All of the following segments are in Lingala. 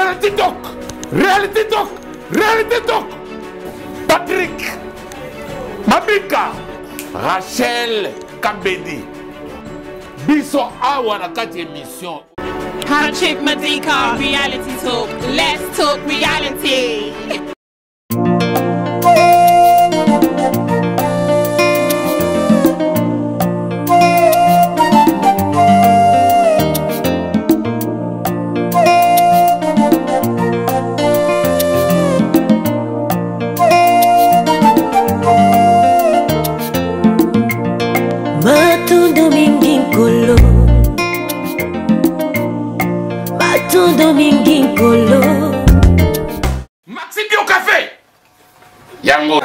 Reality Talk. Reality Talk. Reality Talk. Patrick Mabika. Rachel Kabedi. Biso awa na kati émission. Patrick Madika, Reality Talk. Let's talk reality. Maxi Bio Café. Yango.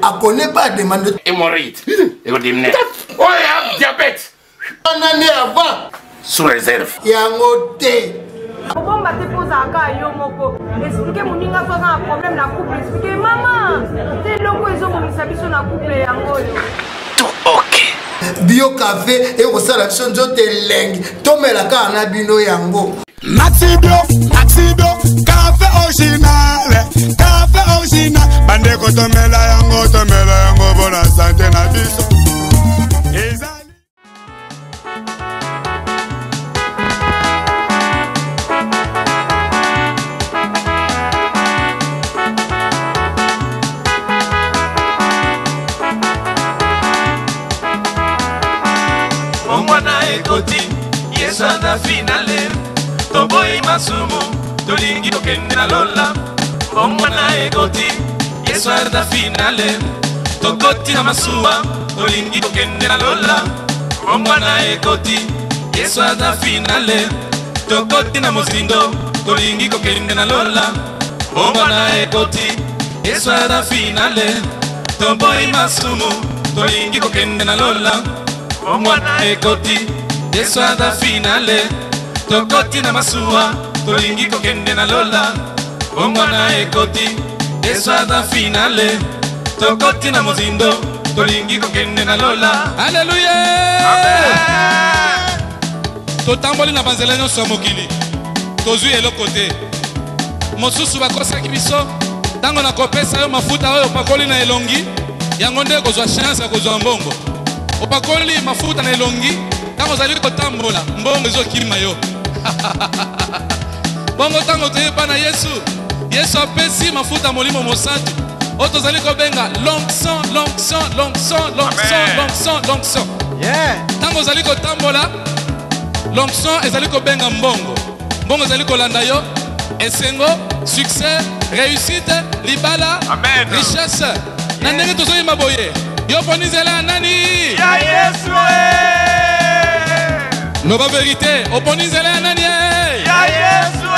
A connaît pas demande Hémorroïde. Oh, il y a diabète. Un année avant. Sous réserve. Yango té. Bon, bah, t'es posé à Gaïo, Moko. Expliquez mon ninga posant un problème dans la couple. Expliquez, maman. T'es logo, ils ont mis sa vie sur la couple et Yango. Ok. Bio Café et au salation de lengue. Tomé la cana bino Yango. Maxi Bio, café original. Café original. Bande ko tomela Yango, pour la santé na biso. Yesada finale Toboy masumu Tolingi tokende na lola Omwana egoti Yesada finale Tokoti na masuwa Tolingi tokende na lola Omwana egoti Yesada finale Tokoti na musindo Tolingi tokende na lola Omwana egoti Yesada finale Toboy masumu Tolingi tokende na lola Omwana egoti Yesada finale Tokoti na masuwa Tolingi kokende na lola Omwana ekoti Yesada finale Tokoti na mozindo Tolingi kokende na lola Alléluia. Amen. Totamboli na banzela nyonso mokili tozwi eloko te mosusu bakosaki biso ntango na kopesa yo mafuta oyo opakoli na elongi yango nde kozwa chance ya kozwa mbongo opakoli mafuta na elongi ntango ozali kotambola mbongo ezokima yo bongo ntango toyeba na Yesu apesi mafuta molimo mosantu oyo tozali kobenga l'onction ntango ozali kotambola l'onction ezali kobenga mbongo ezali kolanda yo esengo succès réussite libala richesse na ndenge tozoyeba boye yo poni nzela ya nani ya Yesu loba vérité oponi nzela ya nani ya Yesu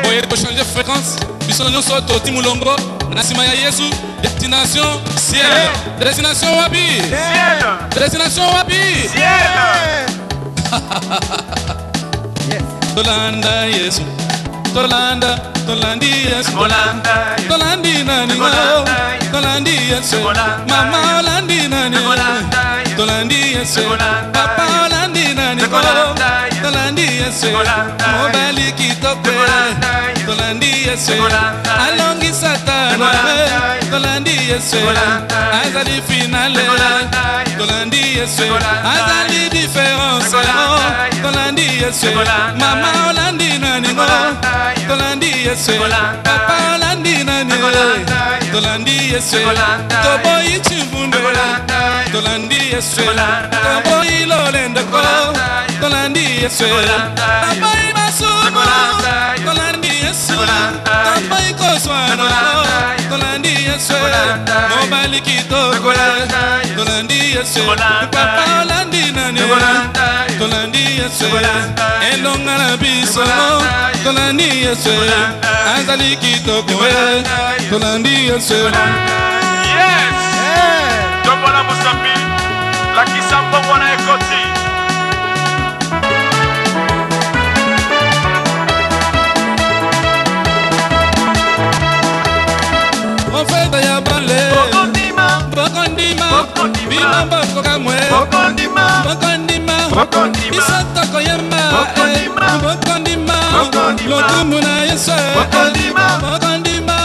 boye changer fréquence biso nyonso toti mulongo na nsima ya Yesu destination ciel destination wapi ciel destination wapi ciel yes tolanda Yesu tolandi Yesu tolandi nani tolandi Yesu mama olandi nani tolandi Yesu papa olandi nani tolandi Yesu mobali kitoko tolandi Yesu alongi satana tolandi Yesu azali finale tolandi Yesu azali différence tolandi Yesu mama olandi nani tolandi Yesu papa olandi nani tolandi Yesu toboyi chimbundo tolandi Yesu toboyi lolendo tolandi Yesu toboyi masumo tolandi Yesu toboyi koswana tolandi Yesu mobali kitoko tolandi Yesu papa olandi nani tolandi Yesu elonga na biso tolandi Yesu azali kitoko tolandi Yesu yes Tobola Mosambi la kisambo wana ekoti on biso tokoyemba bokondima lokumu na yesu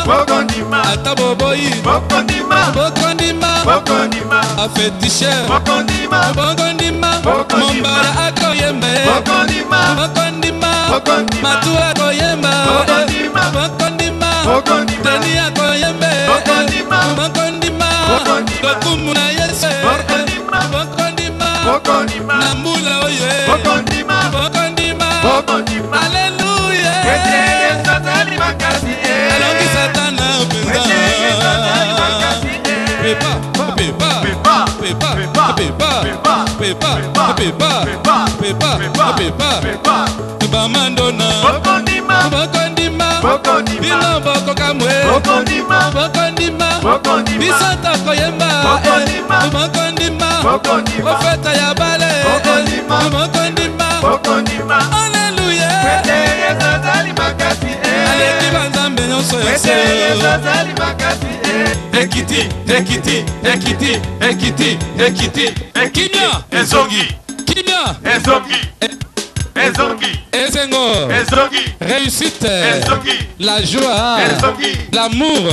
bokondima ata boboyi bokondima afetishe bokondima mombala akoyemba bokondima matu akoyemba bokondima deni akoyemba bokondima lokumu na yesu bokondima na mbula oye bokondima aleluya alongi satana openza bamandona bokondima bino bokokamwe bokondima biso tokoyemba bokondima ofeta ya bale bokondima aleluya aleki banzambe nyonso yose ekiti kimia ezengo réussite la joie l'amour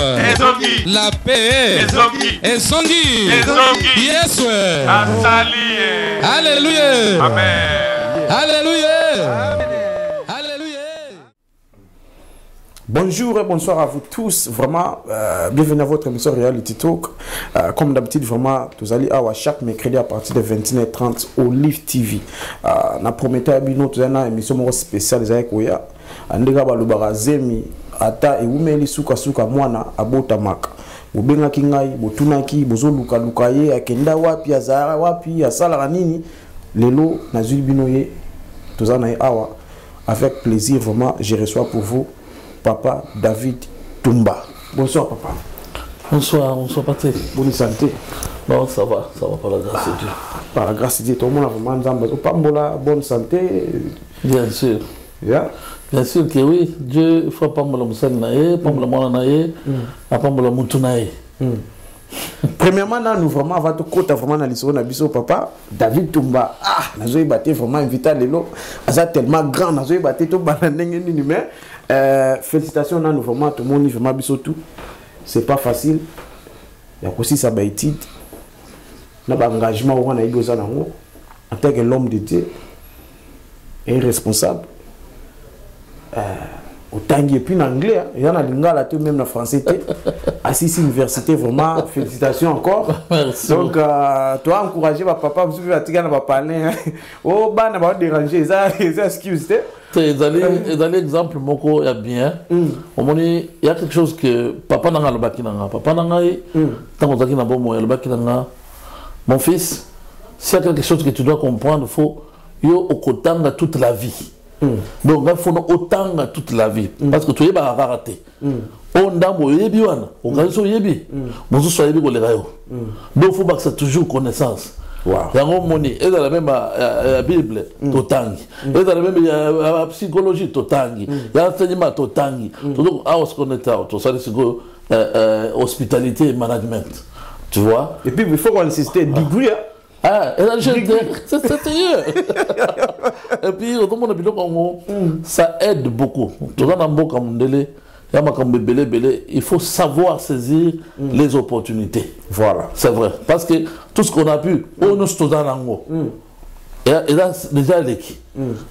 la paix ezongi yesu alléluia alléluia. Bonjour et bonsoir à vous tous, vraiment, bienvenue à votre émission Reality Talk. Comme d'habitude, vraiment, vous allez avoir chaque mercredi à partir de 21h30 au Live TV. Na prometté à Bino, tu as une émission spéciale avec Oya. Andega balubara zemi, ata e umeli suka mwana abota maka. Bobenga kingai, botunaki, bozo luka ye, akenda wapi, azara wapi, asala nini. Lelo, na zuli Bino ye, tu as awa. Avec plaisir, vraiment, je reçois pour vous Papa David Toumba. Bonsoir papa. Bonsoir Patrick. Bonne santé. Non, ça va par la grâce de Dieu. Par la grâce de Dieu, tout le monde a vraiment bonne santé. Bien sûr. Yeah. Bien sûr que oui, Dieu faut pas me le naé, pas me le mona naé, pas me le moutou naé. Premièrement, nous vraiment avant tout côté vraiment dans l'histoire na biso papa David Toumba. Ah, nazo batté vraiment invité lelo. Ça tellement grand, nazo batté tout banandenge ni mais félicitations à nous vraiment tout le monde vraiment biso tout. C'est pas facile. Il y a aussi ça baïtid. Na ba engagement on a eu ça en tant que l'homme de Dieu et responsable. Autant et puis en anglais, il y en a lingala tout même en français. Assisi université vraiment félicitations encore. Merci. Donc toi encourager papa vous pouvez atiga na parler. Oh ba na ba déranger ça excuse. C'est dans l'exemple moko ya bien. Au moment il y a quelque chose que papa nanga le bakinanga. Papa nanga tant que na bon le bakinanga. Mon fils, s'il y a quelque chose que tu dois comprendre, faut yo okotanga toute la vie. Donc il faut autant toute la vie parce que tu es pas raté. On d'ambo yebi wana, on gagne so yebi. Bonjour so yebi ko le rayo. Donc faut pas que ça toujours connaissance. Wow. Yango moni et dans la même Bible totangi. Et dans la même psychologie totangi. Ya enseignement totangi. Donc à se connaître to ça c'est go hospitalité et management. Tu vois? Et puis il faut qu'on insiste degree. Ah, c'est sérieux. Et puis, ça aide beaucoup. Il faut savoir saisir les opportunités. Voilà. C'est vrai. Parce que tout ce qu'on a pu, on nous sommes dans l'ango. Et là, déjà,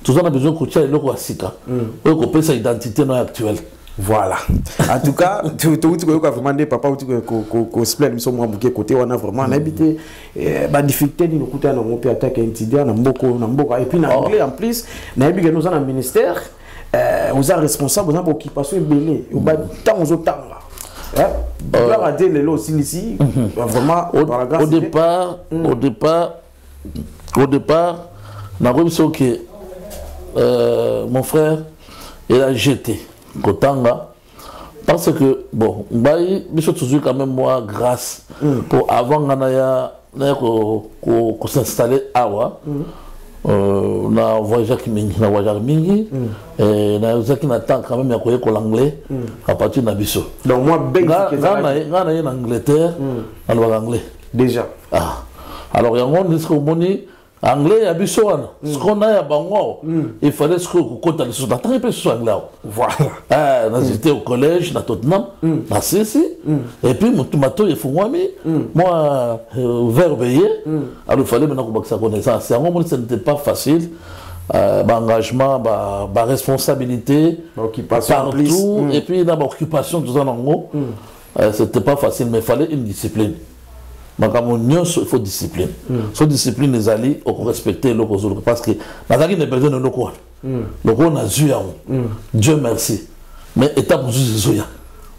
tout ça, on a besoin de coacher le Sika. On peut sa identité actuelle. Voilà. En tout cas, tu as vraiment des papas qui cosplay, nous sommes à côté, on a vraiment habité. La difficulté de nous coûter, on peut attaquer un petit peu, on a beaucoup. Et puis en anglais, en plus, nous avons un ministère, nous sommes responsables de l'occupation belée. Nous avons tant de temps. Gloire à Dieu, les aussi ici, vraiment, au départ, nous avons vu que mon frère, il a jeté. Kotanga, parce que bon, je suis toujours quand même moi grâce pour avant qu'on s'installer à Awa, na voyageur qui mingi, et na voyageur qui n'attend quand même à quoi l'anglais à partir de Nabiso. Donc moi, en Angleterre, on va anglais. Déjà. Ah, alors il y a un monde qui Anglais, il y a Bissoana. Ce qu'on a, il fallait ce qu'on a les sous. T'as très peu sur anglais. Voilà. J'étais au collège, à Tottenham, à Sissi. Et puis, mon tomato, il faut moi, verbeillé. Alors, il fallait maintenant que ça connaissance. C'est un moment où ce n'était pas facile. Engagement, responsabilité, partout. Et puis, dans l'occupation, tout ça, c'était pas facile, mais il fallait une discipline. Il faut discipline. Cette discipline, les alliés, on respecter le parce que Nazaki n'est pas besoin de l'eau. L'eau n'a Dieu merci. Mais étape où il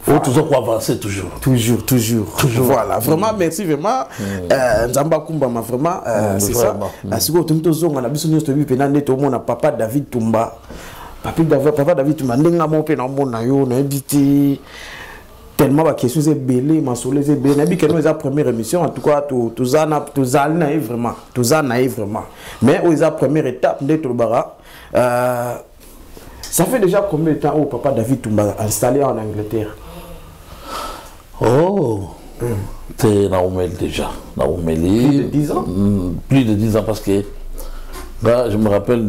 faut toujours avancer, toujours. Toujours. Voilà, vraiment, merci, vraiment. Nzamba Kumbama, vraiment, c'est ça. Si vous avez besoin, on a besoin de papa David Tumba. Papa David Tumba, on a évité. Tellement de questions c'est belé, ma soleil c'est belé. Nabi que nous la première émission en tout cas tous naïf vraiment, Mais aux la première étape de Tolbara, ça fait déjà combien de temps au papa David Tumba installé en Angleterre? Oh, c'est Naoumel déjà, Naoumeli. Plus de 10 ans. Plus de 10 ans parce que là je me rappelle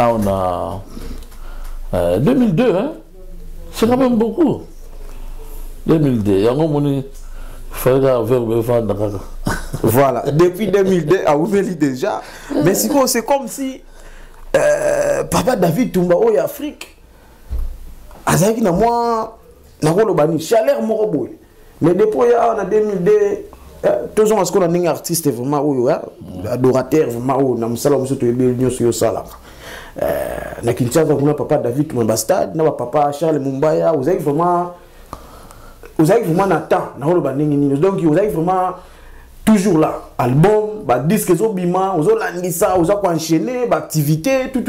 on a 2002 hein, c'est quand même beaucoup. 2002, voilà, depuis 2002, à Ouveli déjà. Mais c'est comme si papa David Tumba au Afrique, Azaki na moi, na Rolobani, chaleur moroboy. Mais depuis on a 2002, tous on a ce qu'on a un artiste vraiment adorateur vraiment ou na musala musoto ebeli nyoso yo sala. Na Kinshasa kuna papa David Tumba stade, na papa Charles Mumbaya, vous avez vraiment un temps, donc vous avez vraiment toujours là, album, disque, bima, vous avez ça, vous avez enchaîné, activité, tout.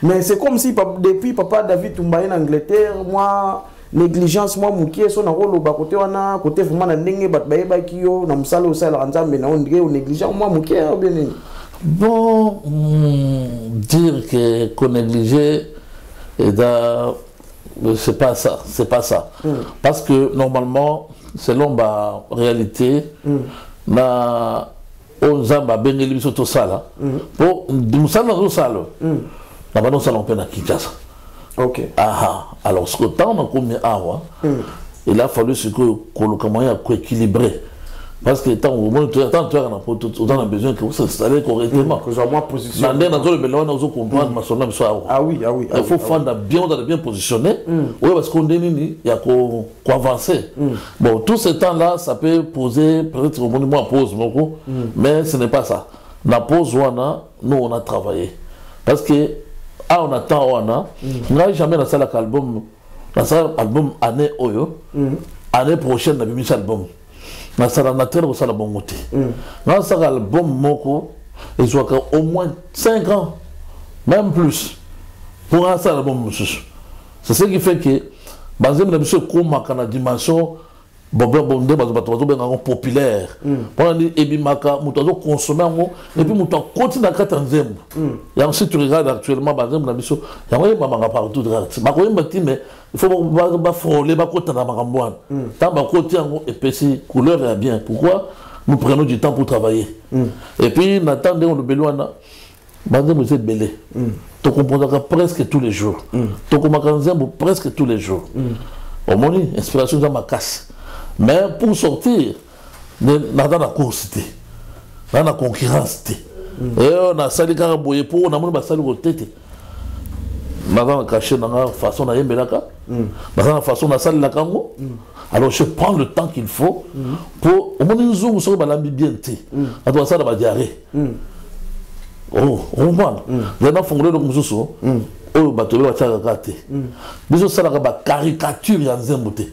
Mais c'est comme si depuis papa David Tumba en Angleterre, moi, négligence, moi, mouké, son rôle, côté wana, côté vraiment na ndenge, kio, na msalo sala anzambe na ondire, négligent, moi, mouké, bien. Bon, dire qu'on négligeait et c'est pas ça. Parce que normalement, selon la réalité, na onzamba bengeli biso to sala. Pour nous sala no sala. Na ba no sala on na Kinshasa. OK. Alors ce que tant on a commis il a fallu ce que coloquer moyen équilibrer. Parce que tant on a besoin que vous s'installez correctement. Que soit moins positionné. Il faut faire bien positionné. Oui, parce qu'on est il y a qu'on avancer. Bon, tout ce temps-là, ça peut poser, peut-être au moment pause, mais ce n'est pas ça. La pause, nous, on a travaillé. Parce que, on attend, on n'a jamais lancé l'album, année Oyo, année prochaine, on a mis l'album. Na sala na tel au bon côté. Na sala album moko et soit au moins 5 ans même plus pour un seul album. C'est ce qui fait que basé na biso comme kana dimension populaire. Pour dire ebimaka muto consommer ngo et puis muto continue à katanzembo. Ya si tu regardes actuellement basé na biso ya mama partout ba ko mbati mais il faut ba frôler ba kota na makambo. Tant ba côté ngo épaissi couleur est bien. Pourquoi nous prenons du temps pour travailler. Et puis n'attendez on le beloana basé vous êtes belé. Tu comprends presque tous les jours. Tu comprends presque tous les jours. Au moins inspiration dans ma casse. Mais pour sortir, dans la course, dans la concurrence, et on a sali karaboye pour on a mon basali au tête. Maintenant caché dans la façon d'aller belaka, dans la façon de salir la kango. Alors je prends le temps qu'il faut pour au moins une zone où ça va l'ambiance. À toi ça va diarrhée. Oh, on voit. Les gens font le mususu. Oh, bateau va faire rater. Biso ça la caricature ya nzembote.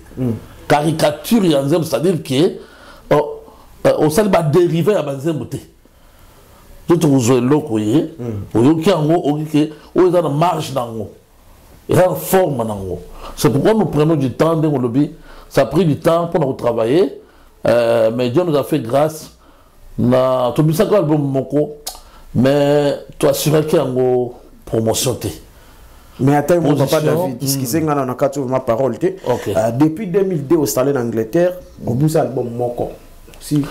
Caricature yanzem, c'est-à-dire que on s'est dérivé à Banzembote. Tout vous avez l'okoye, qui a une marge dans il y a une forme dans c'est pourquoi nous prenons du temps dans le lobby. Ça a pris du temps pour nous travailler, mais Dieu nous a fait grâce. Na tout ça album moko, mais tu assurer qu'il y a une promotion. Mais attends, mon papa David, ce qui s'est dans ma parole, depuis 2002 au Stade en Angleterre, on a un album Moko. si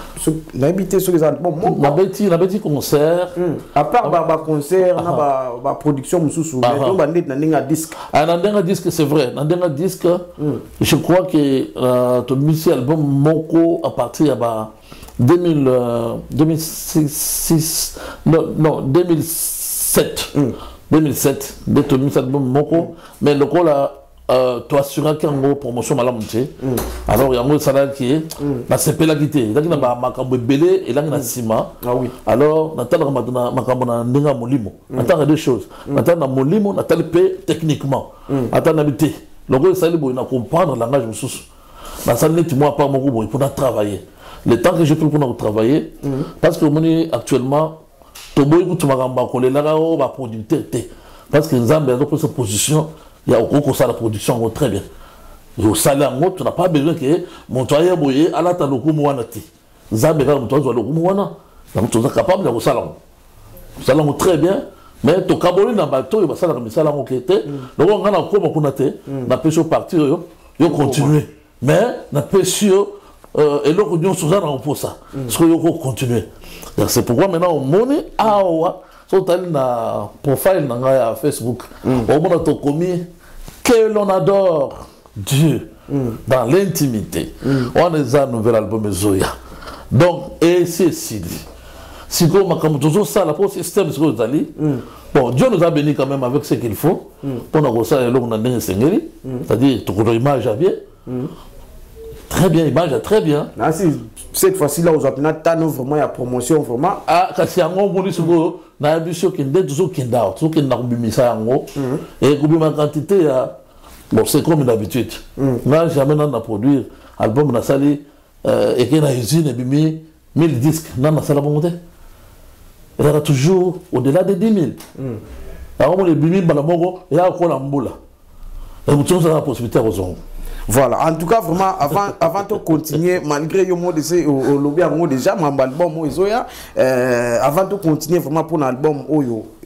l'habité sur les albums nabeti concert à part concert na production mususu mais bandit na ninga disque na ndenga disque c'est vrai na ndenga disque je crois que ton musique album moko à partir ya ba 2006 non 2007 2007 de ton musique album moko mais le coup là tu assurer qu'il y a une promotion à la montée. Alors, il y a un salaire qui est la CP la guité. Il y a un macambo belé et là il y a ciment. Alors, on a macambo na ndenga molimo. On a deux choses. On a molimo, on a le techniquement. On a habité. Donc, ça il faut comprendre le langage mususu. Na ça net moi pas mon groupe pour travailler. Le temps que j'ai pris pour travailler parce que moi actuellement to boy ku tumagamba ko le la o ba producteur té. Parce que Nzambe a pris sa position. Il y a beaucoup de la production très bien. Au salaire, tu n'as pas besoin que mon toyer boyer à la taloku mouanati. Zabega, mon toyer loku mouana. Donc tu es capable de le salon. Salon très bien, mais tu caboli dans le bateau, il va salon comme salon qui était. Donc on a encore mon kunate, na pêche partir, yo continuer. Mais na pêche et l'autre union sous un pour ça. Parce que yo continuer. C'est pourquoi maintenant on monnaie awa. Sur na profile na Facebook, on a commis que l'on adore Dieu dans l'intimité. On est un nouvel album Zoya. Donc, et c'est Sidi. Si comme toujours ça, la pour système sur les alliés. Bon, Dieu nous a bénis quand même avec ce qu'il faut. Pour nous ça, on a des seigneuries, c'est-à-dire tout le image à bien. Très bien, image très bien. Ah, si, cette fois-ci là, on a vraiment la promotion vraiment. Ah, quand c'est un bon sur na biso kende toujours kenda toujours kenda kubimisa yango et kubima quantité ya bon c'est comme d'habitude na jamais na produire album na sali et que na usine et bimi 1000 disques na sala bonté il y a toujours au-delà de 10 000 alors on les bimi bala moko ya ko la mbula et vous avez la possibilité aux gens. Voilà, en tout cas, vraiment, avant de continuer, malgré le mot de au lobby déjà, mon album, avant de continuer vraiment pour l'album,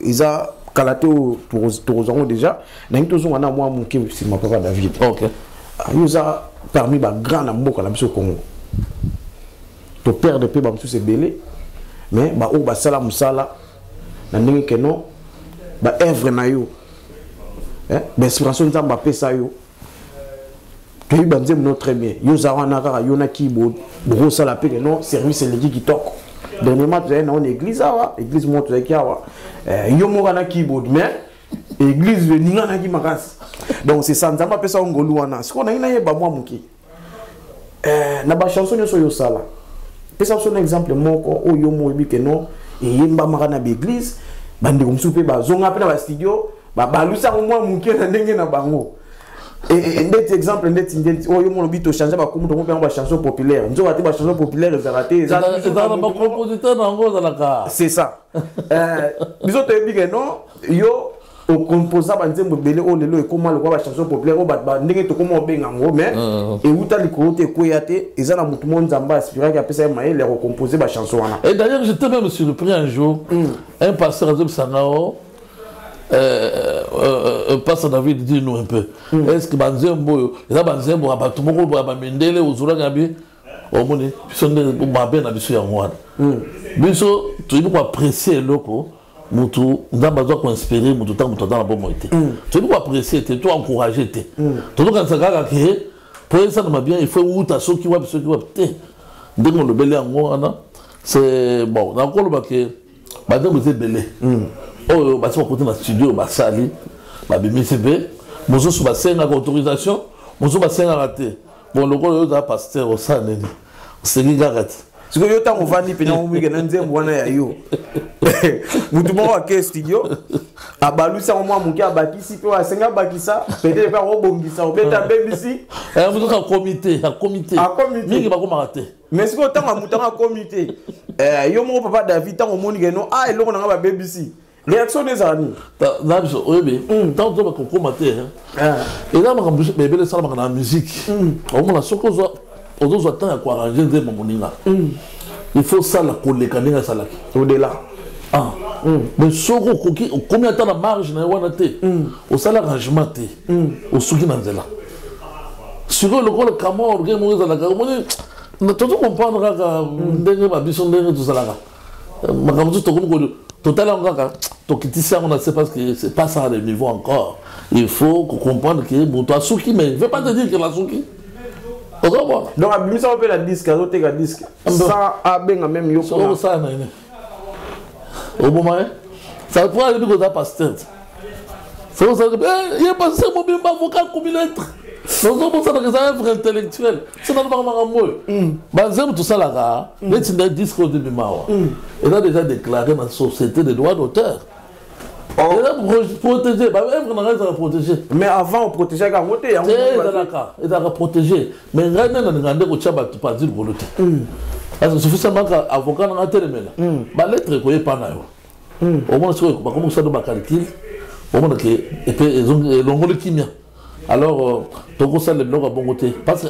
ils ont calaté pour déjà, nous avons moi mon qui c'est ma papa David. Ok. Ils ont parmi les grands amours comme ça au Congo. Ton père de paix, c'est belé, mais au basala musala, na n'importe que non, œuvre na yo, inspiration de Mbappé ça yo. Tu es très bien. Yo a un keyboard, gros ça non service l'église qui toque. Dernièrement tu es dans une église église monte qui yo mo na keyboard mais église ninga na ki makas. Donc c'est ça nzamba pesa ngolu wana. Ce qu'on a ina yeba moi muki. Na ba chanson yo so yo sala. Pesa son exemple moko o yo mo bi que non et yemba maka na église bandi kumsupe ba zonga pe na ba studio ba balusa moi muki na ndenge na bango. Et net exemple net oh yo mon bito changer ba comme on ba chanson populaire nzo ba chanson populaire les raté ça ba compositeur nango za la ka c'est ça biso te bi que non yo au composa ba nzembo belé o lelo e comment le ba chanson populaire o ba ndenge to comment benga ngo mais et uta likote ko yate eza na mutu mon nzamba aspira ki apesa maé les recomposer ba chanson wana. Et d'ailleurs j'étais même surpris un jour un pasteur Azeb Sangao pasteur David dit nous un peu est-ce que banzembo eza banzembo abatu moko ba mendele uzura gabi omoni biso nde mabe na biso ya ngwana biso tu peux apprécier loko mutu ndamba zo ko inspirer mutu ta mutu dans la bonne été tu peux apprécier tu dois encourager te tu dois quand ça que pour ça na bien il faut uta soki wa biso ki wa te ndenge le belé ngwana c'est bon na ko lo ba ke ba ndembo ze belé oh bah tu vas continuer dans le studio bah sali bah BMCB bonjour sur bassin autorisation bonjour bassin à rater bon le gros là pasteur au sein neni c'est qui garate ce que yo ta on va ni pena on week-end nzembo wana ya yo mutu mo wa ke studio abalusa moi muki abakisi pe asenga bakisa peut-être pas robongisa obeta BBC mutu ka comité mingi ba ko marate mais ce que tant mutu ka comité yo mo papa David tant on moni que non ah eloko na ba BBC réaction des amis. Oui, mais tant que tu as commenté, et là, on a la musique. On a ce qu'on a à quoi arranger des moments. Il faut ça, la coller, au-delà. Mais combien de temps la marge au salaire arrangement, au soutien dans là. Sur le Camor, Tu comprends que tout ça là. Totalement, on ne sait pas que c'est pas ça le niveau encore. Il faut comprendre que bon, toi, Souki, mais ne veut pas te dire que la Souki. Donc, Abimisa, on peut la disque, on peut la disque. Ça, a bien même yo. Ça, au moment, ça pourrait aller dans la pasteur. C'est pour ça que il est passé mon bien avocat comme il est. C'est pour ça que c'est un œuvre intellectuelle. C'est dans le monde. Bazem tout ça là, les tindés disques au début mawa. Il a déjà déclaré dans la société des droits d'auteur. Il a protégé, bah œuvre n'a rien à protéger. Mais avant on protégeait la voter. Il a protégé. Mais rien n'a regardé au tchaba tu pas dire le voter. Parce que suffisamment qu'avocat n'a pas télé là. Bah lettre quoi pas na yo. Au moins c'est quoi comment ça doit calculer. Au moins que et puis ils ont l'ongole kimia. Alors, tu as le blog à bon côté. Parce que,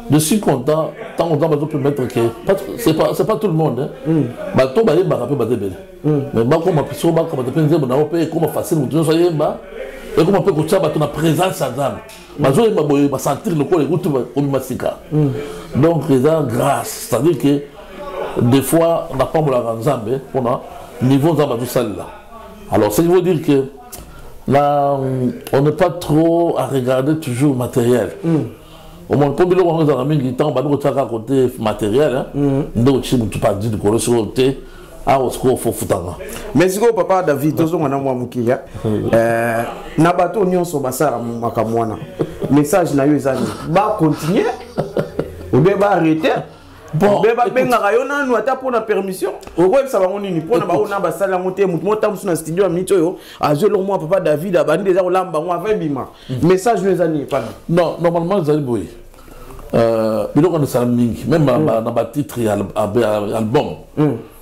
je suis content, tant qu'on peut mettre que. C'est pas tout le monde. Mais tu vas mais comment facile, vous soyez bas. Et comment peut que tu as une présence à l'âme. Mais je vais sentir le corps écoute comme Massika. Donc, il y a grâce. C'est-à-dire que, des fois, on n'a pas la ranzambe, on a niveau de tout ça là. Alors, ça veut dire que. Là, on n'est pas trop à regarder toujours le matériel. Au moins, comme on est dans la mingi, on va nous côté matériel. Nous ne pas dire de quoi sur le thé. Ah, on se trouve au foutanga. Mais si papa David, tous on a moi mukia. Na bateau nyon so basara makamwana. Message na yo ezali. Ba continuer. Ou bien ba arrêter. Bon, benga rayona nous ata pour la permission. Au web ça va on ni pour na ba on ba sala monter monter na studio a mito yo. A je leur moi papa David abandi déjà olamba on va bima. Message les amis pas. Non, normalement les boy. Bilo on ça mingi même na ba titre album.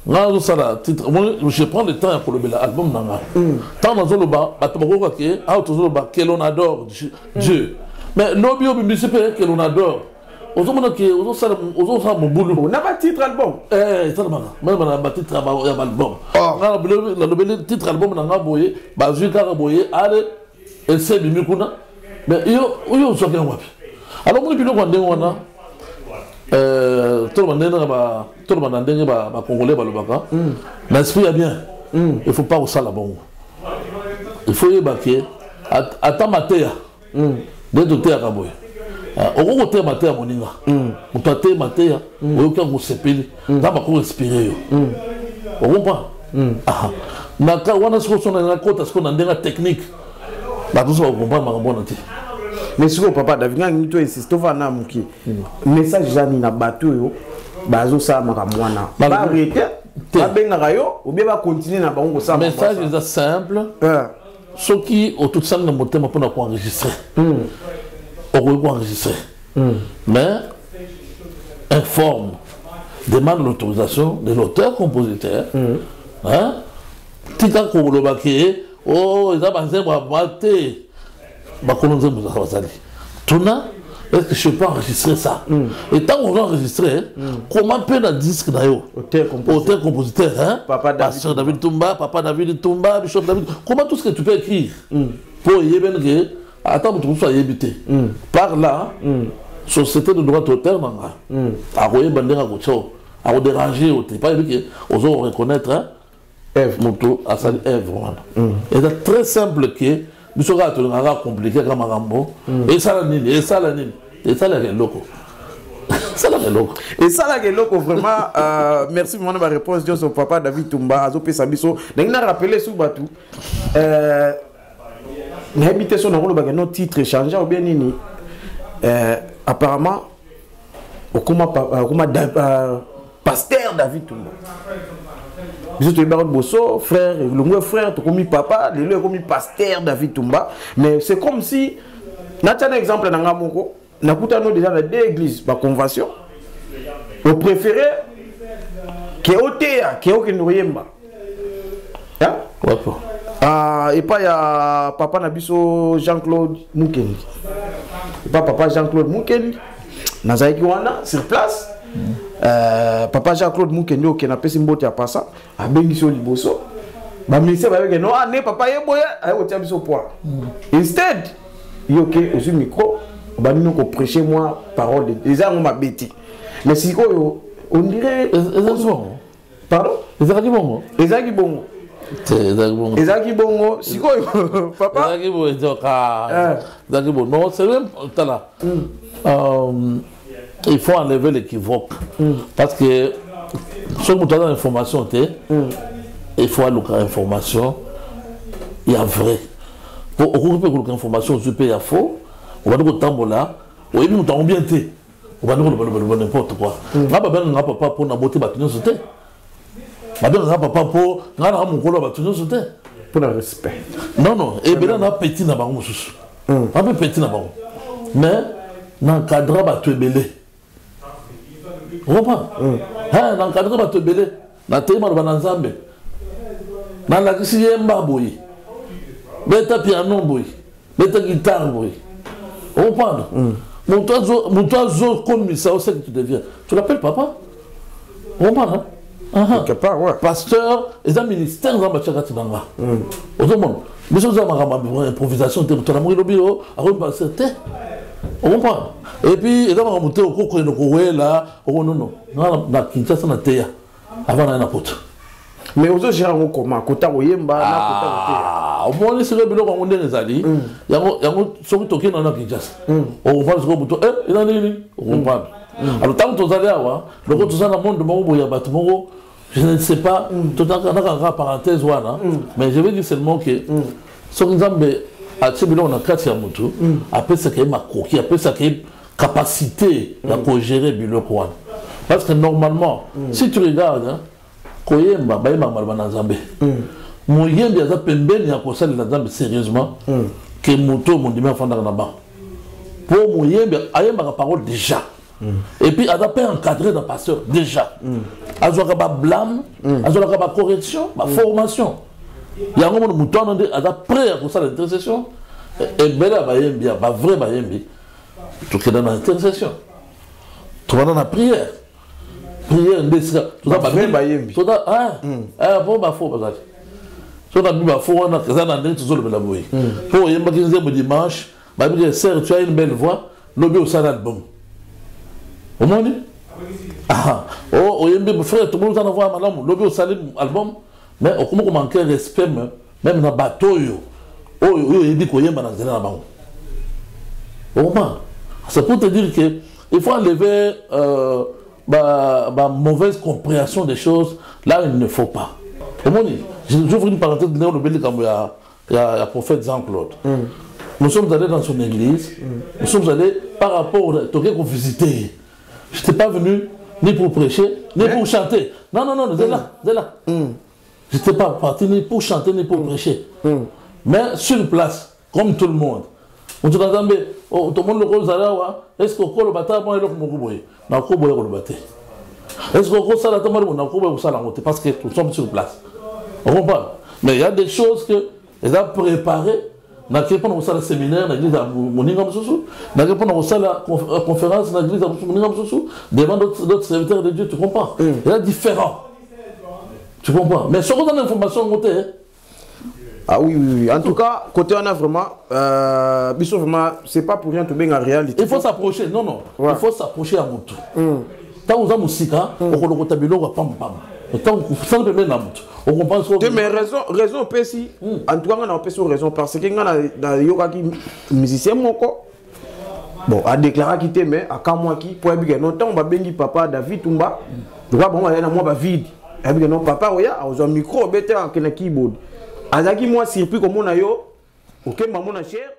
Nga ça la titre je prends le temps pour le album nanga. Tant dans le bas batomoko ke a autour ba que l'on adore Dieu. Mais l'objet c'est que l'on adore. On ça mon boulot. On n'a pas titre album. Ça même on a pas titre album. Le titre album n'a pas boyé, bazuka boyé, allez, et c'est bimikuna. Mais yo so bien wapi. Alors mon bilo kwande wana tout le monde ndenge ba congolais ba lobaka. L'esprit est bien. Il faut pas au sala bon. Il faut y baquer atamatea. De tout à kaboy. Au côté maté à moninga, on tâté maté, au cas où c'est pile, là va qu'on respirer. On comprend. Na ka wana siko sona na kota siko na ndenga technique. Ba tout ça on comprend ma bonne. Mais siko papa David ngi to insiste va na muki. Message jani na bateau yo, bazo sa makamwana. Ba arrêter, ba benga rayo, ou bien ba continuer na bango ça. Message est simple. Ce qui au tout ça na motema pour na enregistrer. On peut enregistrer. Mais informe, demande l'autorisation de l'auteur-compositeur. Hein? Tika Koulobaké, oh, ils ont pensé à mater. Bakolonze Mouzazali. Tuna, est-ce que je peux enregistrer ça? Et tant qu'on va enregistrer, comment peut le disque d'ailleurs? Auteur-compositeur, hein? Papa David Toumba, Papa David Toumba, Bishop David. Comment tout ce que tu peux écrire pour y évenir? Attends, tu sois évité. Par là, société de droit d'auteur, à royer bandera gocho, à déranger, pas éviter, aux autres reconnaître, hein, Eve, moto, à sa Eve, et c'est très simple que, nous sommes compliqué comme un rambo, et ça la nini, et ça la nini, et ça la loco. Ça la loco. Et ça la loco, vraiment, merci pour ma réponse, Dieu, son papa David Toumba, Azopé Sabiso, n'a rappelé sous Batou. L'habitation dans le titre changé ou bien nini apparemment comment pasteur David Toumba je te parle bosso frère le frère tu comme papa le comme pasteur David Toumba mais c'est comme si n'a un exemple dans ngamoko n'a coutano déjà dans deux églises par convention au préféré que otea que okenoyemba hein et pas il y a papa Nabiso Jean-Claude Moukendi. Pas papa Jean-Claude Moukendi. Nazaiki wana sur place. Papa Jean-Claude Moukendi qui n'a pas simboté à passer. A bengiso liboso. Ba ministère ba que non ne papa yeboya ay otia biso poids. Instead, yoke au micro, ba nino ko prêcher moi parole de des gens m'a bêti. Mais si on dirait pardon Ezaki bongo. Ezaki bongo. Ezaki bongo. Si papa. Ezaki bongo. Ezaki bongo. Non, c'est même là. Il faut enlever l'équivoque. Parce que ce que tu as dans l'information, il faut aller à l'information. Il y a vrai. Pour occuper l'information, il y a faux. On va dire que tambola, on va dire que bien été. On va dire que n'importe quoi. On va dire papa pour la beauté bâtiment sauté. On va dire que papa pour la mon colo bâtiment sauté. Pour le respect. Non, non. Et bien là, petit na bango sous. Un peu petit na bango. Mais dans le cadre de tu es belé. On comprend? Dans le cadre de tu es belé. Dans le thème de Bananzambe. Dans la Kissiyemba boy. Beta piano boy. Beta guitare boy. On comprend? Mon toi, comme ça, c'est que tu deviens. Tu l'appelles papa? On comprend? Quelque part, ouais. Pasteur, et un ministère dans le Tchakatinanga. Au monde. Mais je vous ai improvisation, tu as mourir au bureau, à repasser. On comprend? Et puis, il y a un monté au coco et le là. Oh non, non. On a Kinshasa na Teya. Avant la pote. Mais aux autres, j'ai un comment? Kota Oyemba, ah, au moins, c'est le bureau qu'on a des alliés. Il y a un sorte de token dans la Kinshasa. On comprend ce qu'on peut. Il y a un ligne. On comprend. Alors, tant que tu as allé à le retour dans le monde de Mongo, il y a Batmongo. Je ne sais pas, tout à l'heure, parenthèse, mais je vais dire seulement que ce que on a 4 Yamutu, après ça, il y a ma coquille, après ça, il y a capacité de gérer le bureau. Parce que normalement, si tu regardes, Koyemba, Baïma, Malbanazambe, Moyemba, il y a Pemben, il y a Kossal, il sérieusement, que Moto, mon dimanche, Fandar Naba. Pour Moyemba, il y a ma parole déjà. Et puis, il a pas encadré dans le pasteur déjà. Il y a un blâme, il y a une correction, une formation. Il y a un moment où il a prêt à faire l'intercession. Et bien, il y a un vrai Bayembi. Tu es dans l'intercession. Tu vas dans la prière. Prière, tu vas vrai Bayembi. Tu vas faux. Tu vas faux, on a pour le dimanche, tu as une belle voix, l'objet au sein d'album. Au moins, mon frère, tout le monde a envoyé un album, l'objet au salim album, mais on manque de respect, même dans le bateau. C'est pour te dire qu'il faut enlever ma mauvaise compréhension des choses là où il ne faut pas. J'ouvre une parenthèse, il y a le prophète Jean-Claude. Nous sommes allés dans son église, nous sommes allés par rapport à ce qu'on visitait. Je n'étais pas venu ni pour prêcher, ni pour chanter. Non, non, non, c'est là. Je n'étais pas parti ni pour chanter, ni pour prêcher. Mais sur place, comme tout le monde. On dit, tout le monde le rose à est-ce qu'on peut le battre moi et l'autre mourouboye? Non, on peut le battre. Est-ce qu'on peut le battre? Parce que nous sommes sur place. On comprend. Mais il y a des choses que les a préparées. Dans le séminaire, dans l'église à Moninga Moussoussou, dans la conférence, dans l'église à Moninga Moussoussou, devant d'autres serviteurs de Dieu, tu comprends? Il y a différents. Tu comprends? Mais sur l'information, on ah oui, oui, oui. En tout cas, côté on a vraiment, c'est pas pour rien tout bien en réalité. Il faut s'approcher, non, non. Ouais. Il faut s'approcher à Moutou. Tant que vous avez Moussika, on va tableau, on va pam pam. Tant que vous avez même on comprend ce mais raison si en tout cas on a raison parce que dans yoga qui musicien moko bon a déclaré qu'il était mais à quand moi qui pour bien non tant on va bengi papa David Tumba droit bon on a moi ba vide et bien non papa oya au micro bête en keyboard azaki moi surpris comme on a yo OK maman na cher